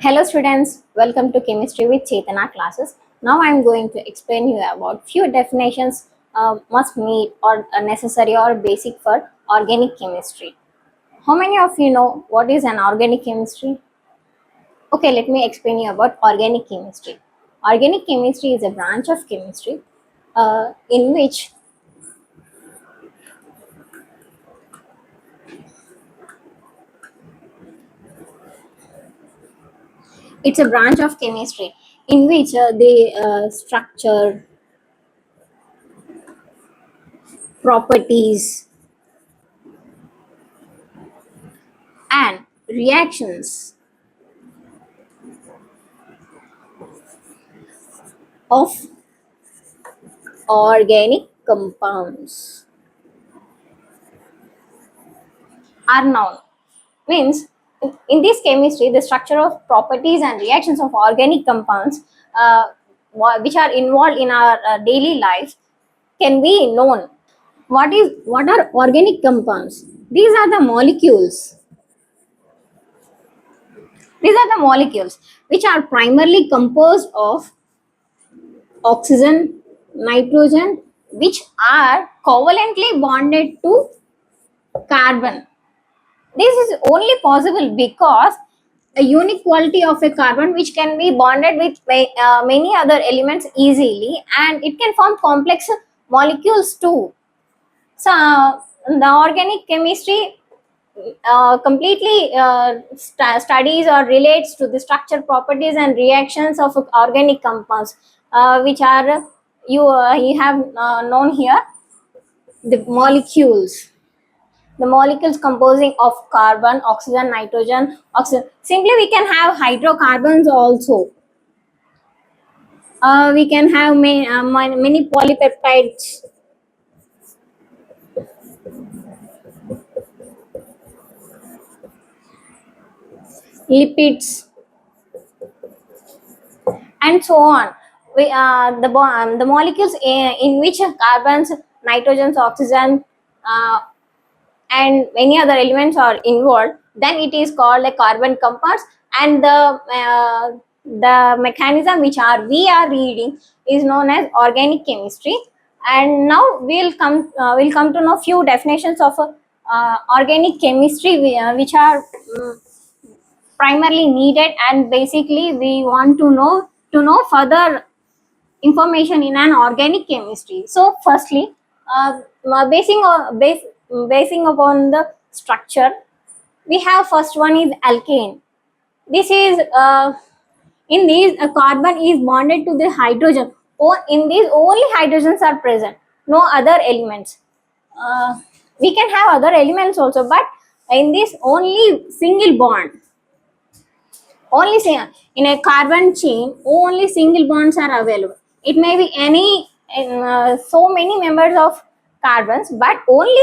Hello students, welcome to Chemistry with Chetana classes. Now I am going to explain you about few definitions must meet or necessary or basic for organic chemistry. How many of you know what is an organic chemistry? Okay, let me explain you about organic chemistry. Organic chemistry is a branch of chemistry in which it's a branch of chemistry in which the structure, properties, and reactions of organic compounds are known. Means in this chemistry, the structure of properties and reactions of organic compounds which are involved in our daily life can be known. What are organic compounds? These are the molecules. These are the molecules which are primarily composed of oxygen, nitrogen, which are covalently bonded to carbon. This is only possible because a unique quality of a carbon which can be bonded with many other elements easily, and it can form complex molecules too. So the organic chemistry completely studies or relates to the structure, properties and reactions of organic compounds which are you have known here, the molecules. The molecules composing of carbon, oxygen, nitrogen, oxygen. Simply we can have hydrocarbons also. We can have many polypeptides, lipids, and so on. The molecules in which carbons, nitrogens, oxygen, uh, and many other elements are involved, then it is called a carbon compounds. And the mechanism which we are reading is known as organic chemistry. And now we'll come to know few definitions of organic chemistry which are primarily needed, and basically we want to know further information in an organic chemistry. So firstly, basing upon the structure, we have first one is alkane. This is in these a carbon is bonded to the hydrogen, or in these only hydrogens are present, no other elements. uh, we can have other elements also, but in this only single bond, in a carbon chain only single bonds are available. It may be any so many members of carbons, but only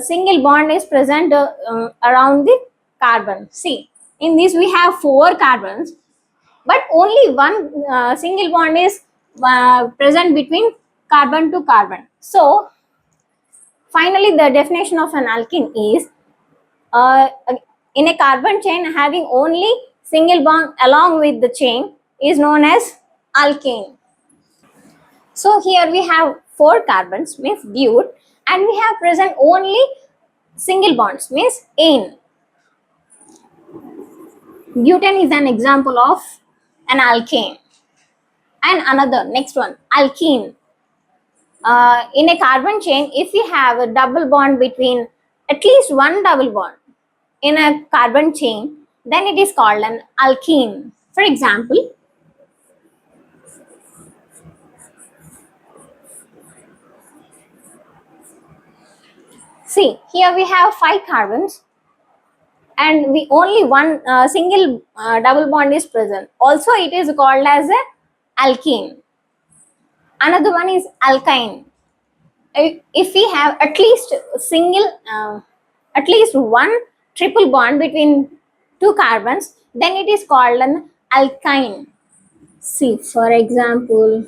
single bond is present around the carbon. See, in this we have four carbons, but only one single bond is present between carbon to carbon. So finally the definition of an alkene is uh, in a carbon chain having only single bond along with the chain is known as alkane. So here we have four carbons, means bute, and we have present only single bonds, means ane. Butane is an example of an alkane. And another next one, alkene. In a carbon chain, if we have a double bond between at least one double bond in a carbon chain, then it is called an alkene. For example, see here we have five carbons, and we only one single double bond is present. Also, it is called as a alkene. Another one is alkyne. If we have at least at least one triple bond between two carbons, then it is called an alkyne. See, for example,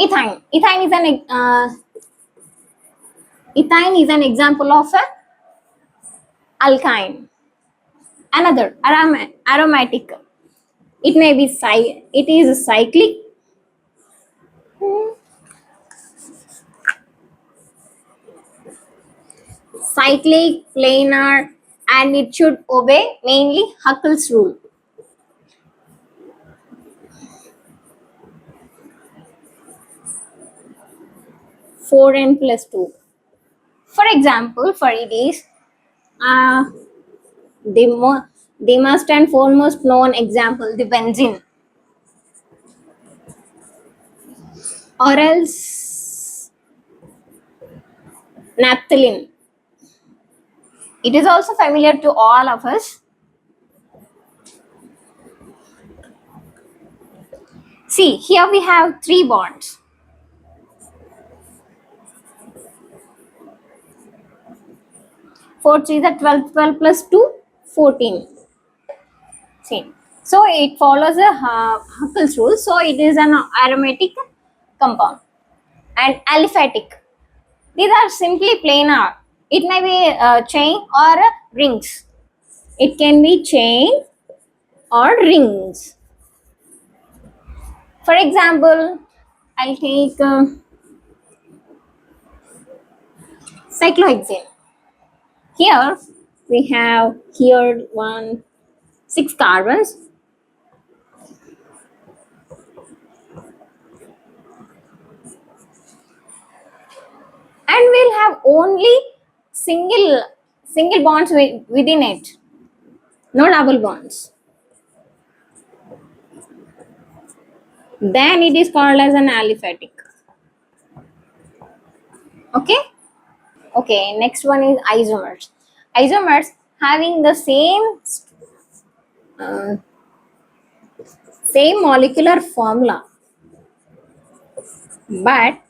ethyne. Ethyne is an example of a alkyne, another aromatic. It may be it is cyclic, planar, and it should obey mainly Huckel's rule. 4n plus 2. For example, for it is uh, the most and foremost known example, the benzene, or else naphthalene. It is also familiar to all of us. See, here we have three bonds. Four three is 12, 12 plus 2, 14. See, so it follows the Huckel's rule. So it is an aromatic compound and aliphatic. These are simply planar. It may be a chain or rings. It can be chain or rings. For example, I'll take cyclohexane. Here we have here one 6 carbons, and we'll have only single bonds within it, no double bonds. Then it is called as an aliphatic. Okay. Okay, next one is isomers. Isomers having the uh, same molecular formula but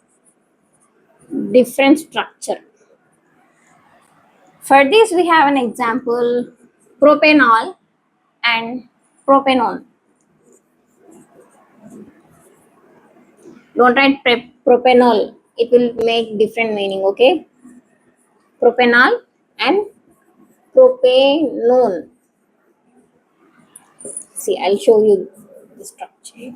different structure. For this, we have an example, propanol and propanone. Don't write propanol, it will make different meaning, okay? Propanol and propanone. See, I'll show you the structure.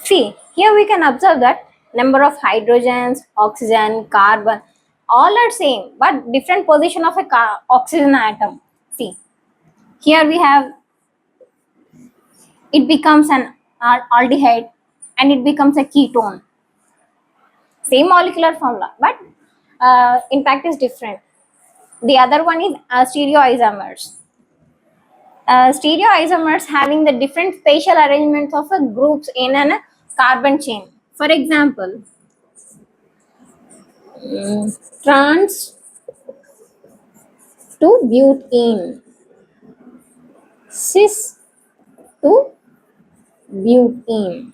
See, here we can observe that number of hydrogens, oxygen, carbon, all are same, but different position of a oxygen atom. See, here we have, it becomes an aldehyde and it becomes a ketone. Same molecular formula, but impact is different. The other one is stereoisomers. Stereoisomers having the different spatial arrangements of groups in a carbon chain. For example, trans to butene, cis to butene.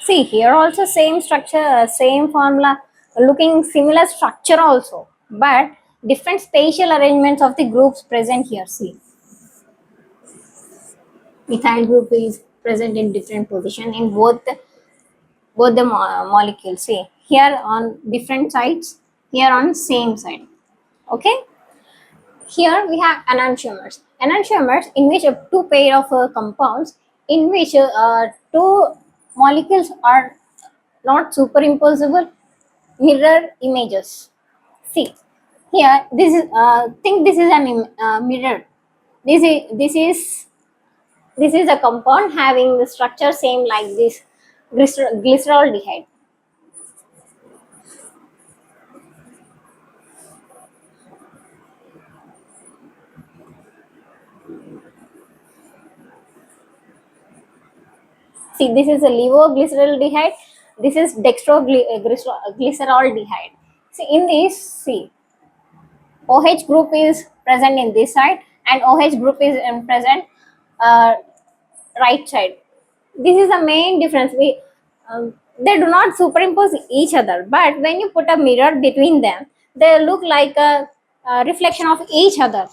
See, here also same structure, same formula, looking similar structure also, but different spatial arrangements of the groups present here. See, methyl group is present in different position in both the molecules. See, here on different sides, here on same side. Okay. Here we have enantiomers. Enantiomers in which two pair of compounds in which two molecules are not superimposable mirror images. See, here this is think this is an mirror. This is a compound having the structure same like this glyceraldehyde. See, this is a levoglyceraldehyde. This is dextroglyceraldehyde. See, in this, see, OH group is present in this side and OH group is present uh, right side. This is the main difference. They do not superimpose each other, but when you put a mirror between them, they look like a reflection of each other.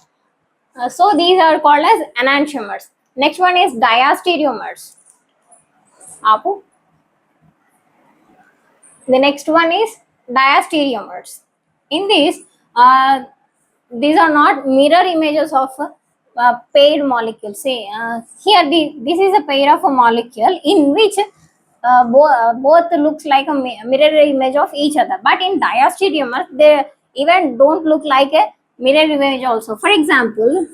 So these are called as enantiomers. Next one is diastereomers. Apu. The next one is diastereomers. In this, these are not mirror images of paired molecules. Say here, this is a pair of a molecule in which both looks like a mirror image of each other. But in diastereomers, they even don't look like a mirror image also. For example,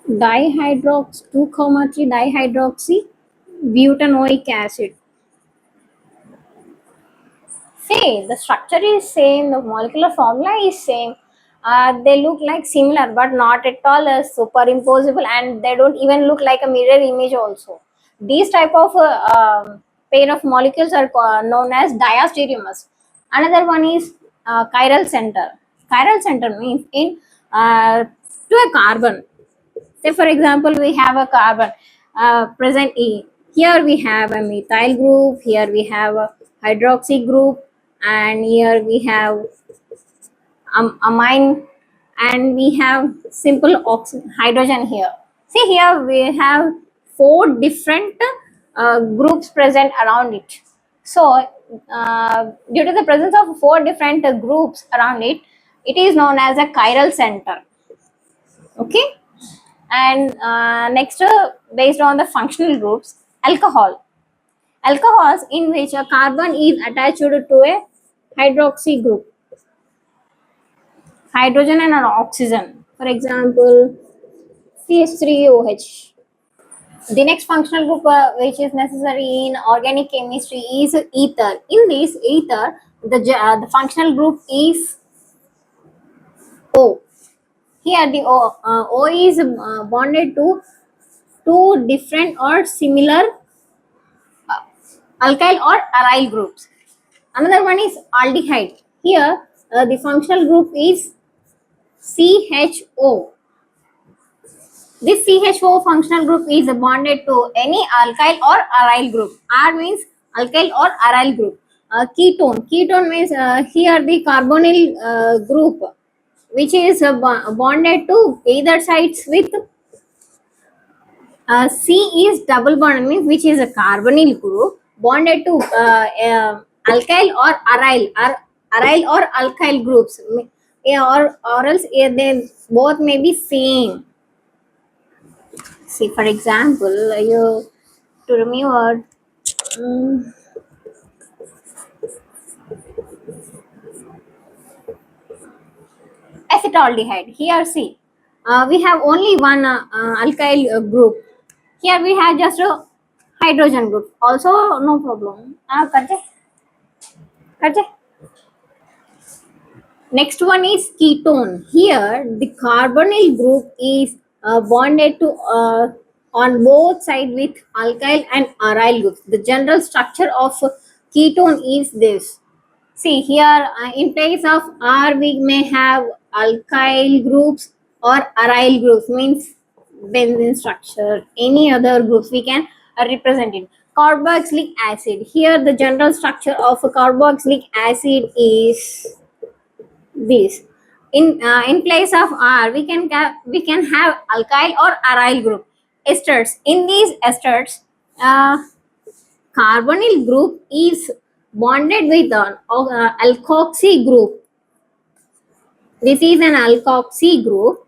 dihydrox 2,3 dihydroxy butanoic acid. See, the structure is same, the molecular formula is same. They look like similar, but not at all superimposable, and they don't even look like a mirror image. Also, these type of pair of molecules are known as diastereomers. Another one is chiral center. Chiral center means in to a carbon. Say, for example, we have a carbon present E. Here we have a methyl group, here we have a hydroxy group, and here we have amine, and we have simple hydrogen here. See, here we have four different groups present around it. So, due to the presence of four different groups around it, it is known as a chiral center. Okay. And next, based on the functional groups, alcohols in which a carbon is attached to a hydroxy group, hydrogen and an oxygen, for example CH3OH. The next functional group which is necessary in organic chemistry is ether. In this ether, the functional group is O. Here the O is bonded to two different or similar alkyl or aryl groups. Another one is aldehyde. Here, the functional group is CHO. This CHO functional group is bonded to any alkyl or aryl group. R means alkyl or aryl group. Ketone means here the carbonyl group, which is bonded to either sides with C is double bond, means which is a carbonyl group bonded to alkyl or aryl or alkyl groups. Yeah, or else they both may be same. See, for example, you to remember um, acetaldehyde. Here, see, we have only one alkyl group. Here we have just a hydrogen group. Also, no problem. Karte. Next one is ketone. Here, the carbonyl group is bonded to on both sides with alkyl and aryl groups. The general structure of ketone is this. See here, in place of R, we may have alkyl groups or aryl groups, means benzene structure. Any other groups we can represent it. Carboxylic acid. Here, the general structure of a carboxylic acid is this. In place of R, we can have alkyl or aryl group. Esters. In these esters, carbonyl group is bonded with an alkoxy group. This is an alkoxy group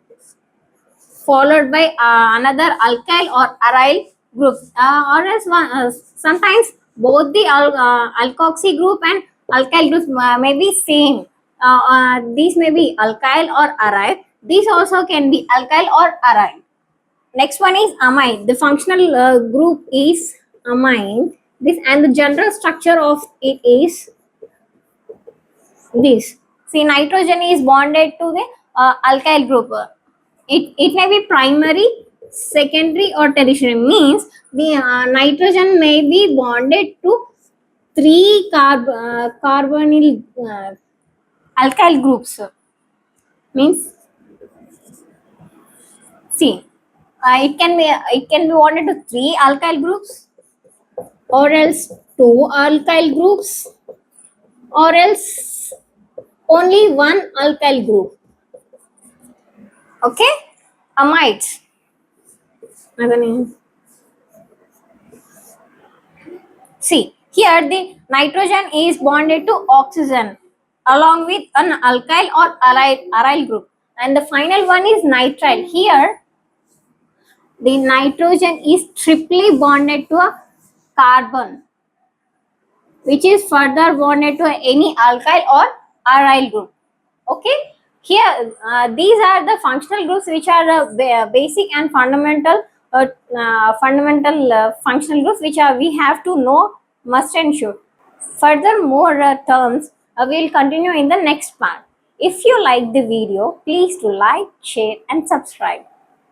followed by another alkyl or aryl group, or else sometimes both the alkoxy group and alkyl groups may be same. These may be alkyl or aryl. These also can be alkyl or aryl. Next one is amine. The functional group is amine. This and the general structure of it is this. See, nitrogen is bonded to the alkyl group. It may be primary, secondary, or tertiary. Means the nitrogen may be bonded to three carbonyl alkyl groups. Means, see, it can be bonded to three alkyl groups, or else two alkyl groups, or else only one alkyl group. Okay, amides. Again, see, here the nitrogen is bonded to oxygen along with an alkyl or aryl group, and the final one is nitrile. Here the nitrogen is triply bonded to a carbon, which is further bonded to any alkyl or aryl group. Okay, here these are the functional groups which are basic and fundamental functional groups which are we have to know, must and should. Furthermore terms will continue in the next part. If you like the video, please do like, share and subscribe.